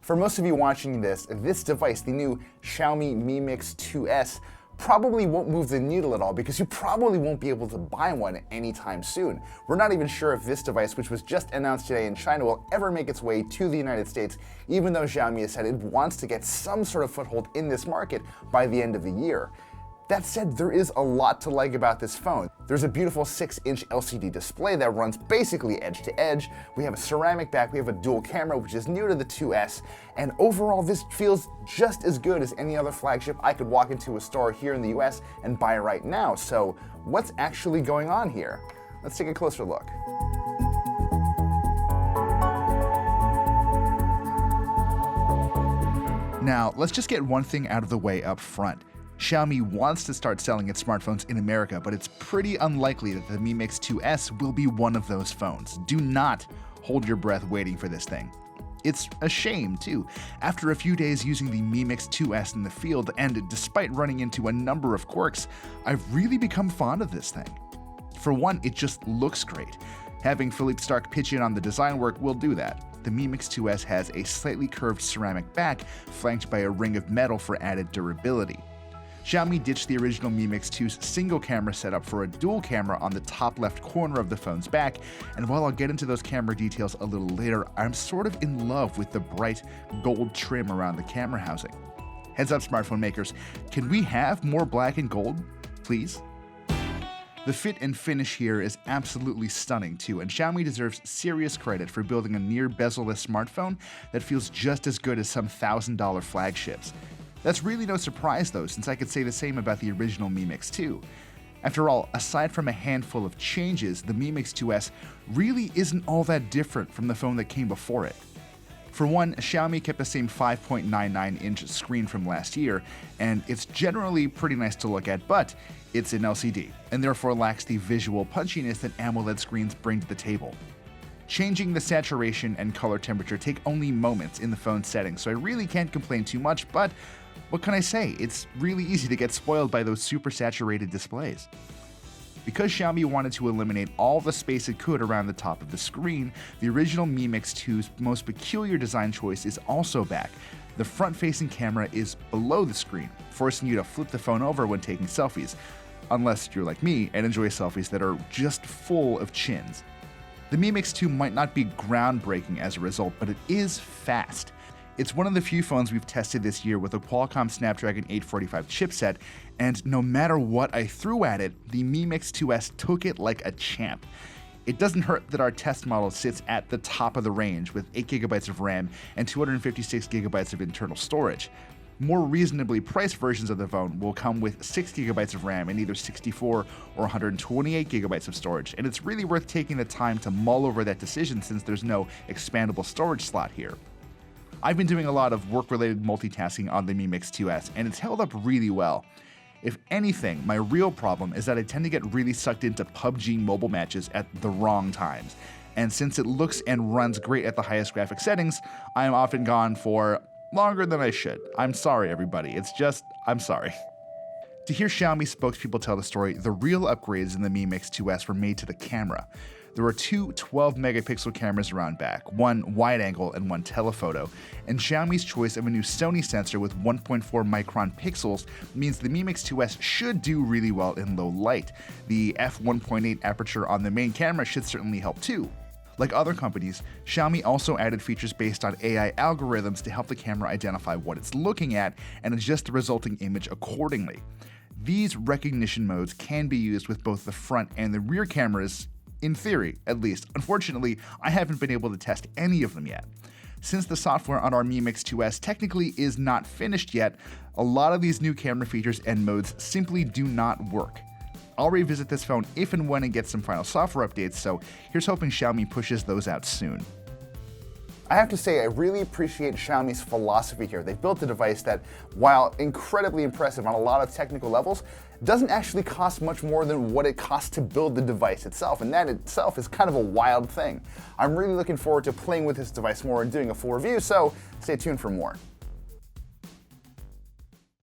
For most of you watching this device, the new Xiaomi Mi Mix 2S, probably won't move the needle at all because you probably won't be able to buy one anytime soon. We're not even sure if this device, which was just announced today in China, will ever make its way to the United States, even though Xiaomi has said it wants to get some sort of foothold in this market by the end of the year. That said, there is a lot to like about this phone. There's a beautiful 6-inch LCD display that runs basically edge to edge. We have a ceramic back, we have a dual camera, which is new to the 2S, and overall this feels just as good as any other flagship I could walk into a store here in the US and buy right now. So what's actually going on here? Let's take a closer look. Now, let's just get one thing out of the way up front. Xiaomi wants to start selling its smartphones in America, but it's pretty unlikely that the Mi Mix 2S will be one of those phones. Do not hold your breath waiting for this thing. It's a shame, too. After a few days using the Mi Mix 2S in the field, and despite running into a number of quirks, I've really become fond of this thing. For one, it just looks great. Having Philippe Starck pitch in on the design work will do that. The Mi Mix 2S has a slightly curved ceramic back, flanked by a ring of metal for added durability. Xiaomi ditched the original Mi Mix 2's single camera setup for a dual camera on the top left corner of the phone's back, and while I'll get into those camera details a little later, I'm sort of in love with the bright gold trim around the camera housing. Heads up, smartphone makers, can we have more black and gold, please? The fit and finish here is absolutely stunning too, and Xiaomi deserves serious credit for building a near bezel-less smartphone that feels just as good as some $1,000 flagships. That's really no surprise though, since I could say the same about the original Mi Mix 2. After all, aside from a handful of changes, the Mi Mix 2S really isn't all that different from the phone that came before it. For one, Xiaomi kept the same 5.99-inch screen from last year, and it's generally pretty nice to look at, but it's an LCD, and therefore lacks the visual punchiness that AMOLED screens bring to the table. Changing the saturation and color temperature take only moments in the phone settings, so I really can't complain too much, but what can I say? It's really easy to get spoiled by those super saturated displays. Because Xiaomi wanted to eliminate all the space it could around the top of the screen, the original Mi Mix 2's most peculiar design choice is also back. The front-facing camera is below the screen, forcing you to flip the phone over when taking selfies, unless you're like me and enjoy selfies that are just full of chins. The Mi Mix 2 might not be groundbreaking as a result, but it is fast. It's one of the few phones we've tested this year with a Qualcomm Snapdragon 845 chipset, and no matter what I threw at it, the Mi Mix 2S took it like a champ. It doesn't hurt that our test model sits at the top of the range with 8GB of RAM and 256GB of internal storage. More reasonably priced versions of the phone will come with 6GB of RAM and either 64 or 128GB of storage, and it's really worth taking the time to mull over that decision since there's no expandable storage slot here. I've been doing a lot of work-related multitasking on the Mi Mix 2S, and it's held up really well. If anything, my real problem is that I tend to get really sucked into PUBG mobile matches at the wrong times, and since it looks and runs great at the highest graphic settings, I am often gone for longer than I should. I'm sorry, everybody. I'm sorry. To hear Xiaomi spokespeople tell the story, the real upgrades in the Mi Mix 2S were made to the camera. There are two 12-megapixel cameras around back, one wide-angle and one telephoto, and Xiaomi's choice of a new Sony sensor with 1.4 micron pixels means the Mi Mix 2S should do really well in low light. The f1.8 aperture on the main camera should certainly help too. Like other companies, Xiaomi also added features based on AI algorithms to help the camera identify what it's looking at and adjust the resulting image accordingly. These recognition modes can be used with both the front and the rear cameras, in theory, at least. Unfortunately, I haven't been able to test any of them yet. Since the software on our Mi Mix 2S technically is not finished yet, a lot of these new camera features and modes simply do not work. I'll revisit this phone if and when it gets some final software updates, so here's hoping Xiaomi pushes those out soon. I have to say, I really appreciate Xiaomi's philosophy here. They've built a device that, while incredibly impressive on a lot of technical levels, doesn't actually cost much more than what it costs to build the device itself, and that itself is kind of a wild thing. I'm really looking forward to playing with this device more and doing a full review, so stay tuned for more.